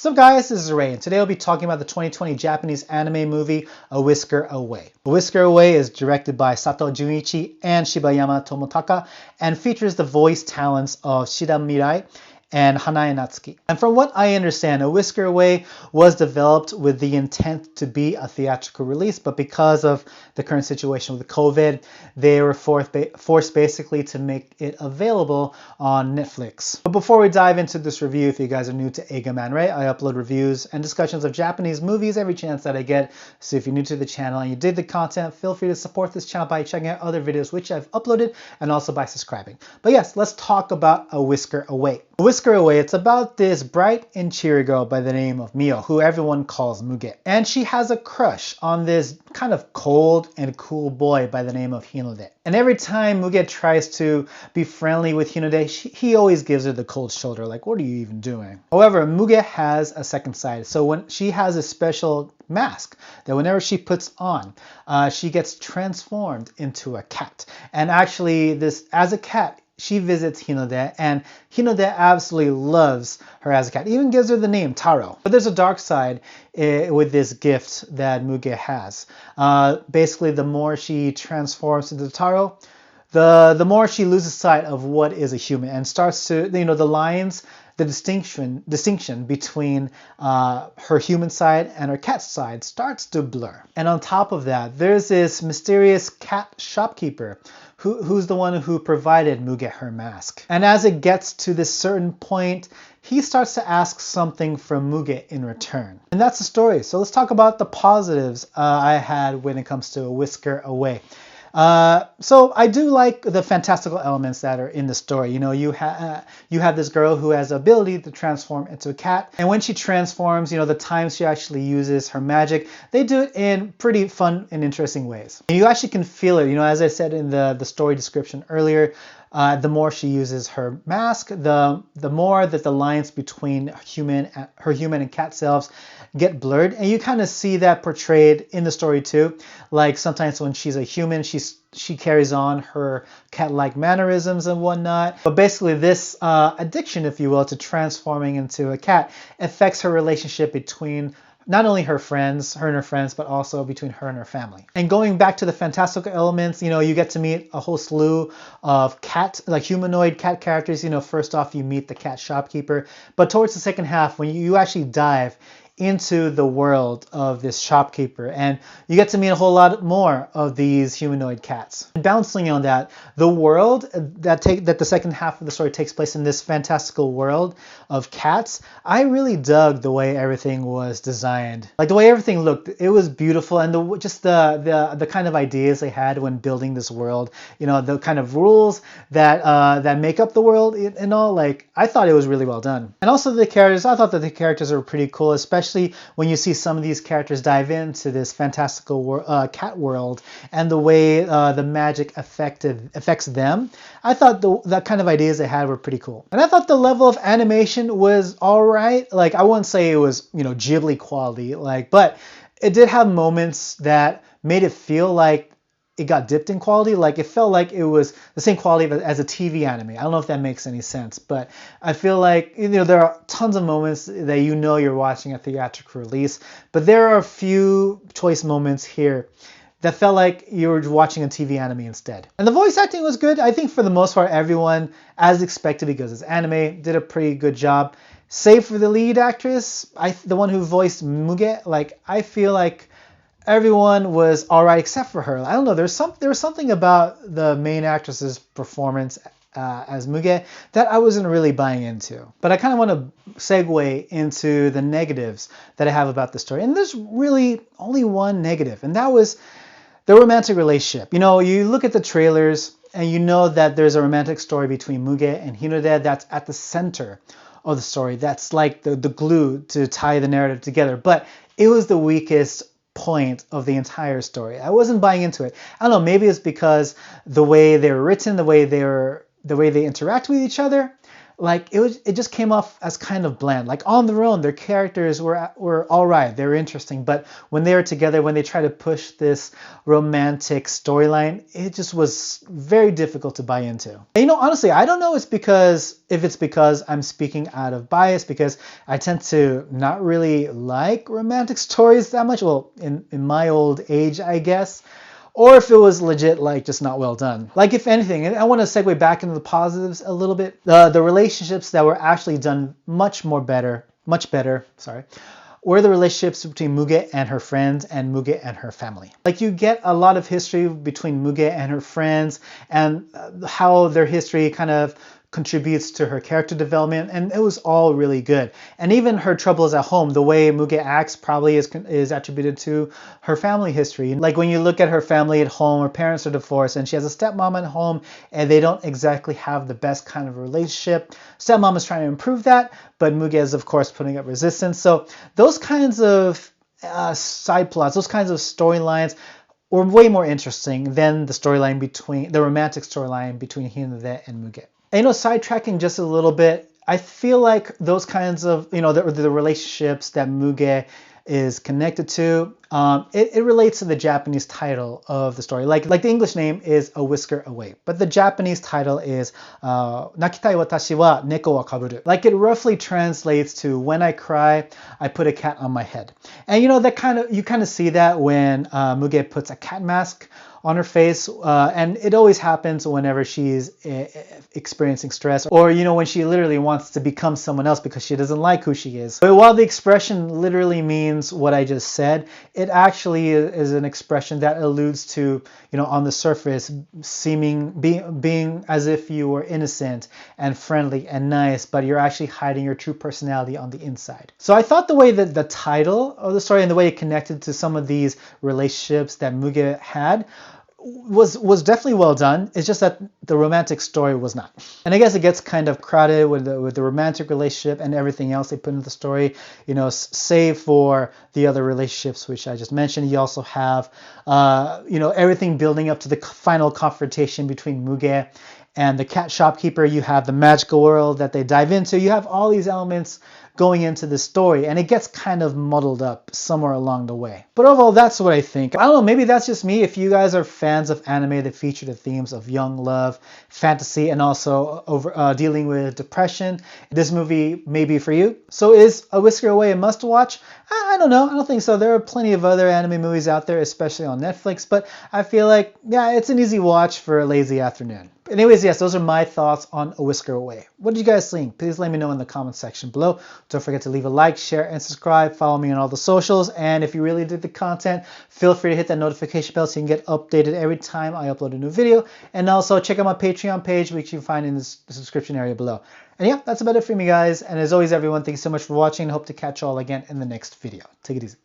What's up guys, this is Ray, and today I'll be talking about the 2020 Japanese anime movie, A Whisker Away. A Whisker Away is directed by Sato Junichi and Shibayama Tomotaka, and features the voice talents of Shida Mirai and Hanae Natsuki. And from what I understand, A Whisker Away was developed with the intent to be a theatrical release, but because of the current situation with COVID, they were forced basically to make it available on Netflix. But before we dive into this review, if you guys are new to Eiga-Man, right, I upload reviews and discussions of Japanese movies every chance that I get. So if you're new to the channel and you dig the content, feel free to support this channel by checking out other videos which I've uploaded, and also by subscribing. But yes, let's talk about A Whisker Away. A Whisker Away, it's about this bright and cheery girl by the name of Mio, who everyone calls Muge. And she has a crush on this kind of cold and cool boy by the name of Hinode. And every time Muge tries to be friendly with Hinode, he always gives her the cold shoulder, like, what are you even doing? However, Muge has a second side. So when she has a special mask that whenever she puts on, she gets transformed into a cat. And actually, as a cat, she visits Hinode, and Hinode absolutely loves her as a cat, even gives her the name Taro. But there's a dark side with this gift that Muge has. Basically, the more she transforms into Taro, the more she loses sight of what is a human, and starts to, the lines, the distinction between her human side and her cat side starts to blur. And on top of that, there's this mysterious cat shopkeeper who's the one who provided Muge her mask. And as it gets to this certain point, he starts to ask something from Muge in return. And that's the story. So let's talk about the positives I had when it comes to A Whisker Away. So I do like the fantastical elements that are in the story. You have this girl who has the ability to transform into a cat, and when she transforms, the times she actually uses her magic, they do it in pretty fun and interesting ways. And you actually can feel it, as I said in the story description earlier. The more she uses her mask, the more that the lines between her human and cat selves get blurred, and you kind of see that portrayed in the story too. Like sometimes when she's a human, she carries on her cat-like mannerisms and whatnot. But basically, this addiction, if you will, to transforming into a cat affects her relationship between not only her and her friends, but also between her and her family. And going back to the fantastical elements, you get to meet a whole slew of humanoid cat characters. First off, you meet the cat shopkeeper, but towards the second half, when you actually dive into the world of this shopkeeper, and you get to meet a whole lot more of these humanoid cats. And bouncing on that, the world that the second half of the story takes place in this fantastical world of cats, I really dug the way everything was designed. Like the way everything looked, it was beautiful, and the kind of ideas they had when building this world, the kind of rules that make up the world and all, like, I thought it was really well done. And also the characters, I thought that the characters were pretty cool, especially when you see some of these characters dive into this fantastical cat world and the way the magic affects them. I thought that kind of ideas they had were pretty cool. And I thought the level of animation was all right. Like, I wouldn't say it was, Ghibli quality, but it did have moments that made it feel like it got dipped in quality. Like, it felt like it was the same quality as a TV anime. I don't know if that makes any sense, but I feel like, there are tons of moments that you're watching a theatrical release, but there are a few choice moments here that felt like you were watching a TV anime instead. And the voice acting was good. I think for the most part, everyone, as expected because it's anime, did a pretty good job. Save for the lead actress, the one who voiced Muge, I feel like everyone was all right except for her. I don't know, there was something about the main actress's performance as Muge that I wasn't really buying into. But I kind of want to segue into the negatives that I have about the story. And there's really only one negative, and that was the romantic relationship. You look at the trailers and you know that there's a romantic story between Muge and Hinode that's at the center of the story. That's like the glue to tie the narrative together. But it was the weakest point of the entire story. I wasn't buying into it. I don't know, maybe it's because the way they were written, the way they interact with each other. like it just came off as kind of bland. Like on their own, their characters were all right, they were interesting, but when they were together, when they tried to push this romantic storyline, it just was very difficult to buy into. And, you know, honestly, I don't know if it's because I'm speaking out of bias, because I tend to not really like romantic stories that much. Well, in my old age, I guess. Or if it was legit, like, just not well done. Like, if anything, and I want to segue back into the positives a little bit, the relationships that were actually done much better, sorry, were the relationships between Muge and her friends and Muge and her family. Like, you get a lot of history between Muge and her friends, and how their history kind of contributes to her character development, and it was all really good. And even her troubles at home, the way Muge acts probably is attributed to her family history. Like, when you look at her family at home, her parents are divorced, and she has a stepmom at home, and they don't exactly have the best kind of relationship. Stepmom is trying to improve that, but Muge is, of course, putting up resistance. So those kinds of side plots, those kinds of storylines were way more interesting than the romantic storyline between Hinae and Muge. And, you know, sidetracking just a little bit, I feel like those kinds of, you know, the relationships that Muge is connected to, it relates to the Japanese title of the story. Like the English name is A Whisker Away, but the Japanese title is泣きたい私は猫をかぶる. Like, it roughly translates to when I cry, I put a cat on my head. And, you know, you kind of see that when Muge puts a cat mask on her face, and it always happens whenever she's experiencing stress, or, you know, when she literally wants to become someone else because she doesn't like who she is. But while the expression literally means what I just said, it actually is an expression that alludes to, you know, on the surface being as if you were innocent and friendly and nice, but you're actually hiding your true personality on the inside. So I thought the way that the title of the story and the way it connected to some of these relationships that Muge had was definitely well done. It's just that the romantic story was not. And I guess it gets kind of crowded with the romantic relationship and everything else they put into the story, you know, save for the other relationships which I just mentioned. You also have, you know, everything building up to the final confrontation between Muge and the cat shopkeeper. You have the magical world that they dive into. You have all these elements going into the story, and it gets kind of muddled up somewhere along the way. But overall, that's what I think. I don't know, maybe that's just me. If you guys are fans of anime that feature the themes of young love, fantasy, and also dealing with depression, this movie may be for you. So is A Whisker Away a must-watch? I don't know. I don't think so. There are plenty of other anime movies out there, especially on Netflix, but I feel like, yeah, it's an easy watch for a lazy afternoon. Anyways, yes, those are my thoughts on A Whisker Away. What did you guys think? Please let me know in the comment section below. Don't forget to leave a like, share, and subscribe. Follow me on all the socials. And if you really did the content, feel free to hit that notification bell so you can get updated every time I upload a new video. And also check out my Patreon page, which you can find in the description area below. And yeah, that's about it for me, guys. And as always, everyone, thanks so much for watching. I hope to catch you all again in the next video. Take it easy.